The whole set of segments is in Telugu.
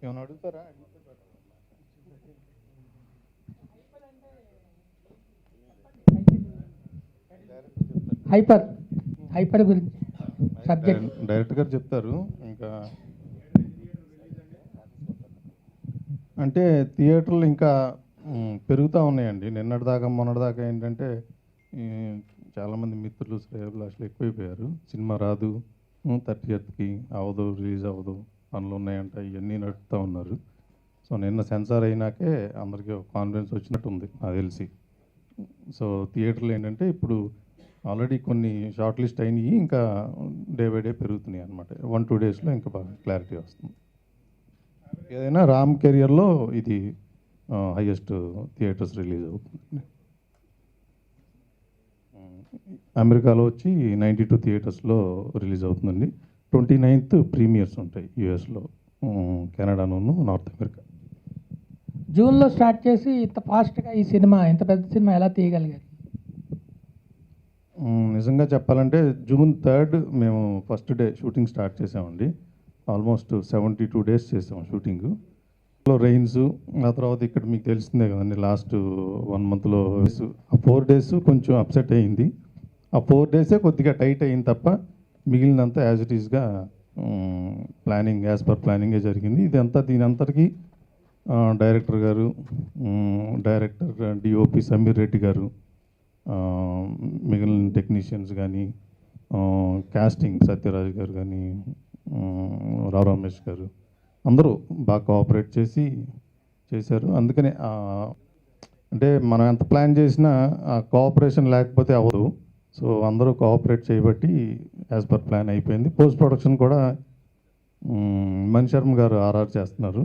ఏమైనా అడుగుతారా? హైపర్ హైపర్ గురించి సబ్జెక్ట్ డైరెక్టర్ గారు చెప్తారు. ఇంకా అంటే థియేటర్లు ఇంకా పెరుగుతూ ఉన్నాయండి. నిన్నటిదాకా మొన్నటిదాకా ఏంటంటే ఈ చాలామంది మిత్రులు శ్రేయోభిలాషులు ఎక్కువైపోయారు. సినిమా రాదు, 30th అవ్వదు, రిలీజ్ అవ్వదు, పనులు ఉన్నాయంట, ఇవన్నీ నడుపుతూ ఉన్నారు. సో నిన్న సెన్సార్ అయినాకే అందరికీ కాన్ఫిడెన్స్ వచ్చినట్టు ఉంది నాకు తెలిసి. సో థియేటర్లు ఏంటంటే ఇప్పుడు ఆల్రెడీ కొన్ని షార్ట్ లిస్ట్ అయినాయి, ఇంకా డే బై డే పెరుగుతున్నాయి అనమాట. 1-2 డేస్లో ఇంకా బాగా క్లారిటీ వస్తుంది. ఏదైనా రామ్ కెరియర్లో ఇది హైయెస్ట్ థియేటర్స్ రిలీజ్ అవుతుంది. అమెరికాలో వచ్చి 92 థియేటర్స్లో రిలీజ్ అవుతుందండి. 29th ప్రీమియర్స్ ఉంటాయి యూఎస్లో, కెనడాను, నార్త్ అమెరికా. జూన్లో స్టార్ట్ చేసి ఇంత ఫాస్ట్గా ఈ సినిమా, ఇంత పెద్ద సినిమా ఎలా తీయగలిగారు? నిజంగా చెప్పాలంటే June 3rd మేము ఫస్ట్ డే షూటింగ్ స్టార్ట్ చేసామండి. ఆల్మోస్ట్ 72 డేస్ చేసాం షూటింగ్. రెయిన్స్, ఆ తర్వాత ఇక్కడ మీకు తెలిసిందే కదండి, లాస్ట్ 1 monthలో ఆ 4 days కొంచెం అప్సెట్ అయ్యింది. ఆ 4 days కొద్దిగా టైట్ అయింది తప్ప మిగిలినంతా యాజ్ ఇట్ ఈస్గా ప్లానింగ్, యాజ్ పర్ ప్లానింగే జరిగింది. దీని అంతటికీ డైరెక్టర్ గారు, డైరెక్టర్ డిఓపి సమీర్ రెడ్డి గారు, మిగిలిన టెక్నీషియన్స్ కానీ, కాస్టింగ్ సత్యరాజ్ గారు కానీ, రావు రమేష్ గారు, అందరూ బాగా కోఆపరేట్ చేశారు. అందుకనే అంటే మనం ఎంత ప్లాన్ చేసినా ఆ కోఆపరేషన్ లేకపోతే అవ్వదు. సో అందరూ కోఆపరేట్ చేయబట్టి యాజ్ పర్ ప్లాన్ అయిపోయింది. పోస్ట్ ప్రొడక్షన్ కూడా మణి శర్మ గారు ఆర్ఆర్ చేస్తున్నారు.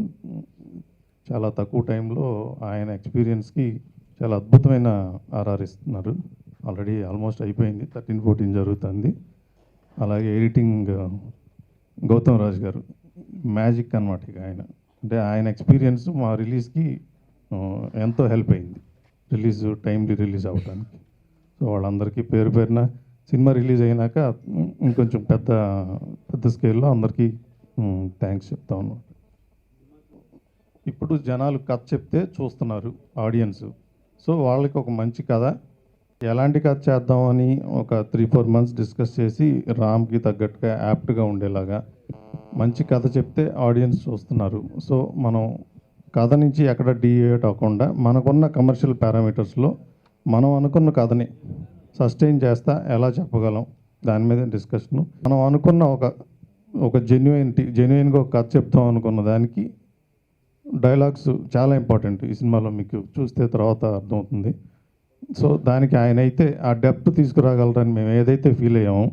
చాలా తక్కువ టైంలో ఆయన ఎక్స్పీరియన్స్కి చాలా అద్భుతమైన ఆర్ఆర్ ఇస్తున్నారు. ఆల్రెడీ ఆల్మోస్ట్ అయిపోయింది, 13-14 జరుగుతుంది. అలాగే ఎడిటింగ్ గౌతమ్ రాజ్ గారు, మ్యాజిక్ అనమాట. ఇక ఆయన ఎక్స్పీరియన్స్ మా రిలీజ్కి ఎంతో హెల్ప్ అయింది, టైమ్లీ రిలీజ్ అవ్వడానికి. సో వాళ్ళందరికీ పేరు పేరున సినిమా రిలీజ్ అయినాక ఇంకొంచెం పెద్ద స్కేల్లో అందరికీ థ్యాంక్స్ చెప్తా ఉన్నాను. ఇప్పుడు జనాలు కథ చెప్తే చూస్తున్నారు ఆడియన్స్. సో వాళ్ళకి ఒక మంచి కథ, ఎలాంటి కథ చేద్దామని ఒక 3-4 months డిస్కస్ చేసి రామ్కి తగ్గట్టుగా యాప్ట్గా ఉండేలాగా మంచి కథ చెప్తే ఆడియన్స్ చూస్తున్నారు. సో మనం కథ నుంచి ఎక్కడ డీవియేట్ అవ్వకుండా మనకున్న కమర్షియల్ పారామీటర్స్లో మనం అనుకున్న కథని సస్టైన్ చేస్తా ఎలా చెప్పగలం దాని మీద డిస్కషను. మనం అనుకున్న ఒక జెన్యున్గా ఒక కథ చెప్తాం అనుకున్న దానికి డైలాగ్స్ చాలా ఇంపార్టెంట్ ఈ సినిమాలో, మీకు చూస్తే తర్వాత అర్థమవుతుంది. సో దానికి ఆయన అయితే ఆ డెప్త్ తీసుకురాగలరని మేము ఏదైతే ఫీల్ అయ్యామో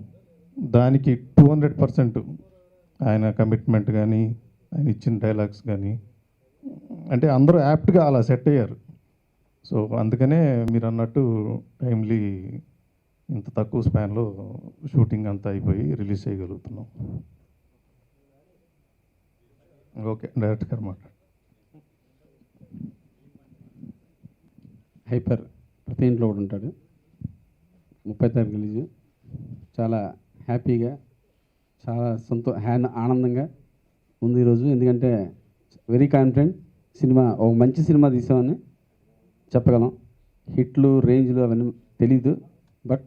దానికి 200% ఆయన కమిట్మెంట్ కానీ, ఆయన ఇచ్చిన డైలాగ్స్ కానీ, అంటే అందరూ యాప్ట్గా అలా సెట్ అయ్యారు. సో అందుకనే మీరు అన్నట్టు టైమ్లీ ఇంత తక్కువ స్పాన్లో షూటింగ్ అంతా అయిపోయి రిలీజ్ చేయగలుగుతున్నాం. ఓకే, డైరెక్టర్ గారు మాట్లాడు. హైపర్ ప్రతి ఇంట్లో కూడా ఉంటాడు. 30th తారీఖు రిలీజ్. చాలా హ్యాపీగా, చాలా ఆనందంగా ఉంది ఈరోజు. ఎందుకంటే వెరీ కాన్ఫిడెంట్, సినిమా ఒక మంచి సినిమా తీసామని చెప్పగలం. హిట్లు, రేంజ్లు అవన్నీ తెలీదు, బట్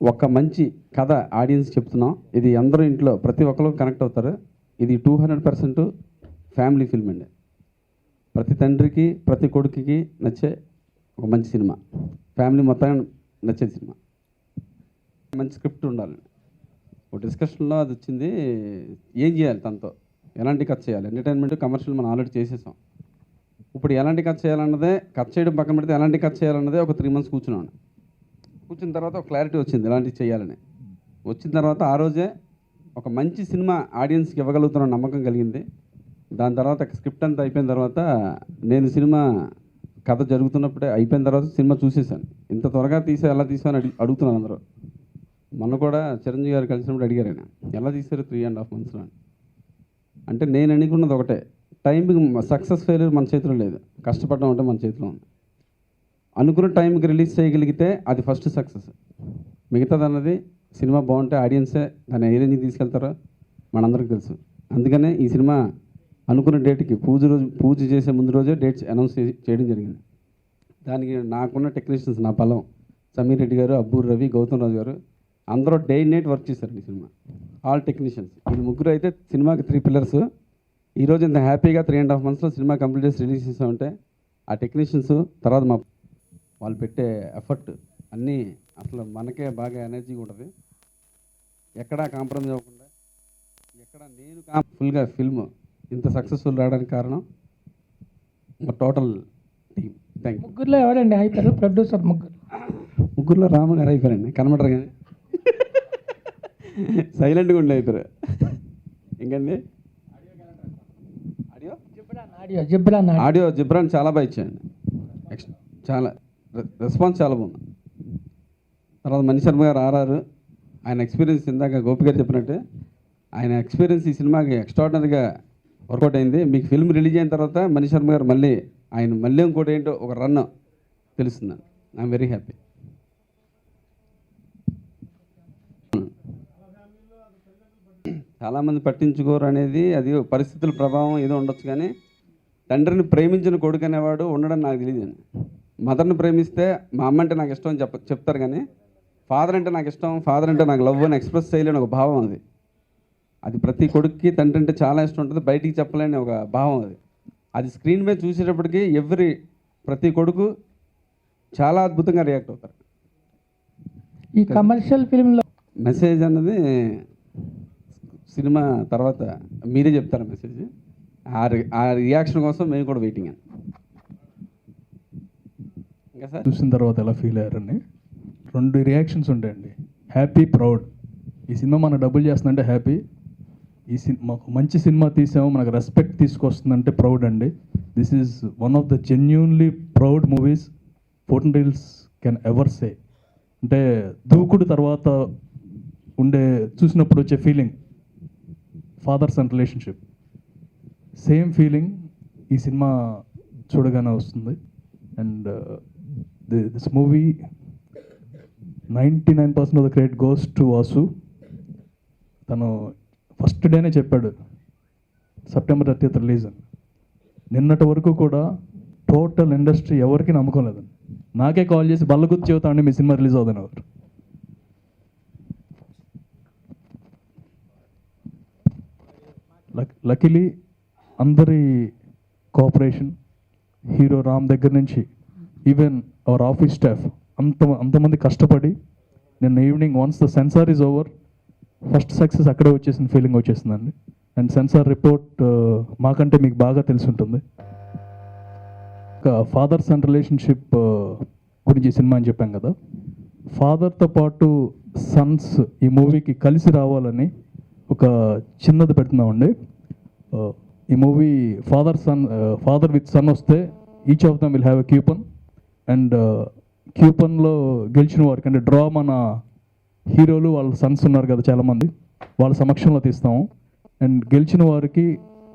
ఒక మంచి కథ ఆడియన్స్ చెప్తున్నాం. ఇది అందరూ ఇంట్లో ప్రతి ఒక్కరు కనెక్ట్ అవుతారు. ఇది 200% ఫ్యామిలీ ఫిల్మ్ అండి. ప్రతి తండ్రికి, ప్రతి కొడుకుకి నచ్చే ఒక మంచి సినిమా, ఫ్యామిలీ మొత్తాన్ని నచ్చే సినిమా. మంచి స్క్రిప్ట్ ఉండాలి. ఒక డిస్కషన్లో అది వచ్చింది, ఏం చేయాలి తనతో, ఎలాంటి కథ చేయాలి. ఎంటర్టైన్మెంట్, కమర్షియల్ మనం ఆల్రెడీ చేసేసాం. ఇప్పుడు ఎలాంటి కథ చేయాలన్నదే, కథ చేయడం పక్కన పెడితే ఎలాంటి కథ చేయాలన్నదే ఒక 3 months కూర్చున్నాను. కూర్చున్న తర్వాత ఒక క్లారిటీ వచ్చింది ఎలాంటివి చేయాలని. వచ్చిన తర్వాత ఆ రోజే ఒక మంచి సినిమా ఆడియన్స్కి ఇవ్వగలుగుతున్న నమ్మకం కలిగింది. దాని తర్వాత స్క్రిప్ట్ అంతా అయిపోయిన తర్వాత నేను సినిమా కథ జరుగుతున్నప్పుడే అయిపోయిన తర్వాత సినిమా చూసేసాను. ఇంత త్వరగా ఎలా తీసామని అడుగుతున్నాను అందరూ. మొన్న కూడా చిరంజీవి గారు కలిసినప్పుడు అడిగారు, ఆయన ఎలా తీశారు 3.5 months అంటే నేను అనుకున్నది ఒకటే, టైంకి సక్సెస్ ఫెయిల్యూర్ మన చేతిలో లేదు, కష్టపడడం అంటే మన చేతిలో ఉంది. అనుకున్న టైంకి రిలీజ్ చేయగలిగితే అది ఫస్ట్ సక్సెస్. మిగతాది అన్నది సినిమా బాగుంటే ఆడియన్సే దాన్ని ఏ రేంజ్కి తీసుకెళ్తారో మనందరికీ తెలుసు. అందుకనే ఈ సినిమా అనుకున్న డేట్కి పూజ చేసే ముందు రోజే డేట్స్ అనౌన్స్ చేయడం జరిగింది. దానికి నాకున్న టెక్నీషియన్స్, నా బలం సమీర్ రెడ్డి గారు, అబ్బూర్ రవి, గౌతమ్ రాజు గారు అందరూ డే అండ్ నైట్ వర్క్ చేశారండి సినిమా. ఆల్ టెక్నీషియన్స్ ఈ ముగ్గురు అయితే సినిమాకి 3 పిల్లర్స్. ఈరోజు ఇంత హ్యాపీగా 3.5 monthsలో సినిమా కంప్లీట్ చేసి రిలీజ్ చేసామంటే ఆ టెక్నీషియన్స్, తర్వాత వాళ్ళు పెట్టే ఎఫర్ట్ అన్నీ అసలు మనకే బాగా ఎనర్జీగా ఉంటుంది. ఎక్కడా కాంప్రమైజ్ అవ్వకుండా, ఎక్కడ నేను ఫుల్గా ఫిల్మ్ ఇంత సక్సెస్ఫుల్ రావడానికి కారణం మా టోటల్ టీమ్. Thank you. ముగ్గురులో ఎవరండి అయిపోయారు ప్రొడ్యూసర్? ముగ్గురులో రాము గారు అయిపోయారండి, కనబడరు కానీ సైలెంట్గా ఉండి అయిపోయారు. ఇంకండి ఆడియో జిబ్రాన్ చాలా బాగా ఇచ్చాయండి. చాలా రెస్పాన్స్ చాలా బాగుంది. తర్వాత మణి శర్మ గారు ఆర్ఆర్, ఆయన ఎక్స్పీరియన్స్ ఇందాక గోపి గారు చెప్పినట్టు ఆయన ఎక్స్పీరియన్స్ ఈ సినిమాకి ఎక్స్ట్రాడినరీగా వర్కౌట్ అయింది. మీకు ఫిల్మ్ రిలీజ్ అయిన తర్వాత మణి శర్మ గారు మళ్ళీ ఇంకోటి ఏంటో ఒక రన్ తెలుస్తుందండి. I'm very happy. చాలామంది పట్టించుకోరు అనేది అది పరిస్థితుల ప్రభావం ఏదో ఉండొచ్చు, కానీ తండ్రిని ప్రేమించిన కొడుకు అనేవాడు ఉండడం నాకు తెలియదండి. మదర్ని ప్రేమిస్తే మా అమ్మ అంటే నాకు ఇష్టం అని చెప్తారు, కానీ ఫాదర్ అంటే నాకు ఇష్టం, ఫాదర్ అంటే నాకు లవ్ అని ఎక్స్ప్రెస్ చేయలేని ఒక భావం అది ప్రతి కొడుక్కి తండ్రి అంటే చాలా ఇష్టం ఉంటుంది, బయటికి చెప్పలేని ఒక భావం అది స్క్రీన్ మీద చూసేటప్పటికి ప్రతి కొడుకు చాలా అద్భుతంగా రియాక్ట్ అవుతారు. ఈ కమర్షియల్ ఫిల్మ్లో మెసేజ్ అన్నది సినిమా తర్వాత మీరే చెప్తారా మెసేజ్. ఆ రియాక్షన్ కోసం మేము కూడా వెయిటింగ్ అండి. ఇంకా సార్ చూసిన తర్వాత ఎలా ఫీల్ అయ్యారని 2 రియాక్షన్స్ ఉంటాయండి. Happy, proud. ఈ సినిమా మన డబ్బులు చేస్తుందంటే హ్యాపీ. ఈ సినిమా మంచి సినిమా తీసాము, మనకు రెస్పెక్ట్ తీసుకొస్తుందంటే ప్రౌడ్ అండి. This is one of the genuinely proud movies 14 Reels can ever say. అంటే దూకుడు తర్వాత చూసినప్పుడు వచ్చే feeling, father son relationship, same feeling ఈ సినిమా చూడగానే వస్తుంది. And this movie 99% of the credit goes to Vasu. తను ఫస్ట్ డేనే చెప్పాడు September 30th రిలీజ్ అని. నిన్నటి వరకు కూడా టోటల్ ఇండస్ట్రీ ఎవరికి నమ్మకం లేదండి. నాకే కాల్ చేసి బల్లగుర్తు చెబుతామండి మీ సినిమా రిలీజ్ అవుతుంది ఎవరు. లక్కీలీ అందరి కోఆపరేషన్, హీరో రామ్ దగ్గర నుంచి ఈవెన్ అవర్ ఆఫీస్ స్టాఫ్ అంతమంది కష్టపడి నిన్న evening once the censor is over first success అక్కడే వచ్చేసిన ఫీలింగ్ వచ్చేసిందండి. అండ్ సెన్సార్ రిపోర్ట్ మాకంటే మీకు బాగా తెలిసి ఉంటుంది. ఫాదర్ సన్ రిలేషన్షిప్ గురించి సినిమా అని చెప్పాం కదా, ఫాదర్తో పాటు సన్స్ ఈ మూవీకి కలిసి రావాలని ఒక చిన్నది పెడుతున్నామండి. ఈ మూవీ ఫాదర్ విత్ సన్ వస్తే each of them will have a coupon. And క్యూపన్లో గెలిచిన వారికి, అంటే డ్రా మన హీరోలు వాళ్ళ సన్స్ ఉన్నారు కదా చాలామంది, వాళ్ళ సమక్షంలో తీస్తాము. అండ్ గెలిచిన వారికి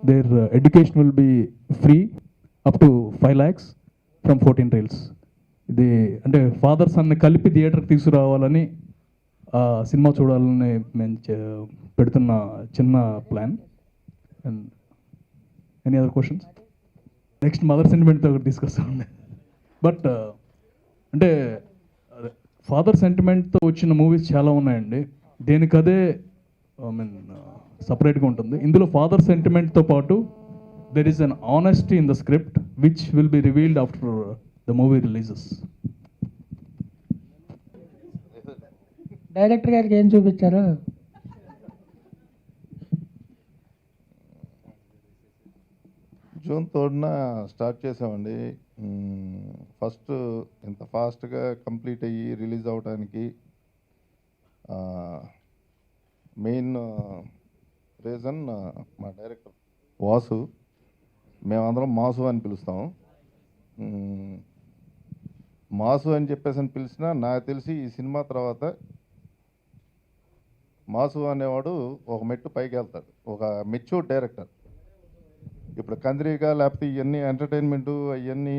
their education will be free up to 5 lakhs from 14 Reels. ఇది అంటే ఫాదర్ సన్ని కలిపి థియేటర్కి తీసుకురావాలని సినిమా చూడాలని మేము పెడుతున్న చిన్న plan. And any other questions? Next mother సెంటిమెంట్తో ఒకటి తీసుకొస్తామండి. బట్ అంటే ఫాదర్ సెంటిమెంట్తో వచ్చిన మూవీస్ చాలా ఉన్నాయండి, దేనికదే సపరేట్గా ఉంటుంది. ఇందులో ఫాదర్ సెంటిమెంట్తో పాటు there is an honesty in the script which will be revealed after the movie releases. Director గారికి ఏం చూపించారు? జూన్ 3న స్టార్ట్ చేసామండి. ఫస్ట్ ఇంత ఫాస్ట్గా కంప్లీట్ అయ్యి రిలీజ్ అవడానికి మెయిన్ రీజన్ మా డైరెక్టర్ వాసు. మేమందరం మాసు అని పిలుస్తాము. మాసు అని చెప్పేసి పిలిచినా నాకు తెలిసి ఈ సినిమా తర్వాత మాసు అనేవాడు ఒక మెట్టు పైకి వెళ్తాడు, ఒక మెచ్యూర్ డైరెక్టర్. ఇప్పుడు కంద్రీగా లేకపోతే ఇవన్నీ ఎంటర్టైన్మెంటు అవన్నీ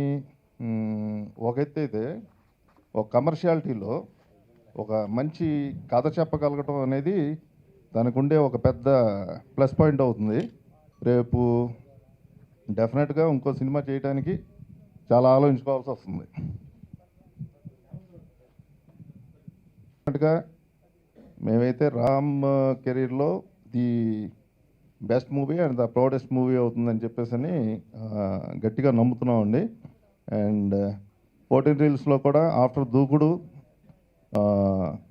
ఒక ఎత్తు అయితే, ఒక కమర్షియాలిటీలో ఒక మంచి కథ చెప్పగలగటం అనేది దానికి ఉండే ఒక పెద్ద ప్లస్ పాయింట్ అవుతుంది. రేపు డెఫినెట్గా ఇంకో సినిమా చేయడానికి చాలా ఆలోచించుకోవాల్సి వస్తుంది. డెఫినెట్గా మేమైతే రామ్ కెరీర్లో the best movie and the proudest movie అవుతుందని చెప్పేసి గట్టిగా నమ్ముతున్నామండి. అండ్ 14 రీల్స్లో కూడా ఆఫ్టర్ దూకుడు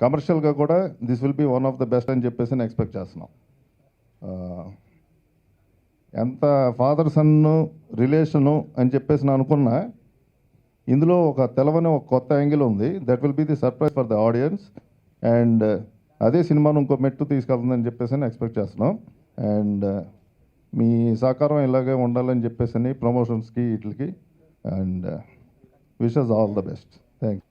కమర్షియల్గా కూడా this will be one of the best అని చెప్పేసి ఎక్స్పెక్ట్ చేస్తున్నాం. ఎంత ఫాదర్ సన్ రిలేషను అని చెప్పేసి అనుకున్నా ఇందులో ఒక తెలవని ఒక కొత్త యాంగిల్ ఉంది. That will be the surprise for the audience. And అదే సినిమాను ఇంకో మెట్టు తీసుకెళ్తుందని చెప్పేసి ఎక్స్పెక్ట్ చేస్తున్నాం. అండ్ మీ సహకారం ఇలాగే ఉండాలని చెప్పేసి ప్రమోషన్స్కి వీటికి. And wishes all the best. Thank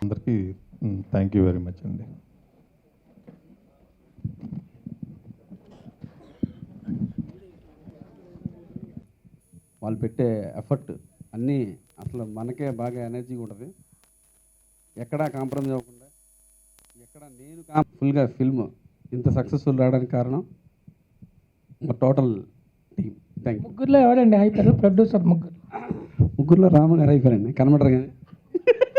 అందరికీ థ్యాంక్ యూ వెరీ మచ్ అండి. వాళ్ళు పెట్టే ఎఫర్ట్ అన్నీ అసలు మనకే బాగా ఎనర్జీగా ఉంటుంది. ఎక్కడా కాంప్రమైజ్ అవ్వకుండా నేను ఫుల్గా ఫిల్మ్ ఇంత సక్సెస్ఫుల్ రావడానికి కారణం మా టోటల్ టీమ్. Thank you. ముగ్గురులో ఎవరండి హైపర్? ప్రొడ్యూసర్ ముగ్గురులో రాము గారు అయిపోయారండి, కనబడరు కానీ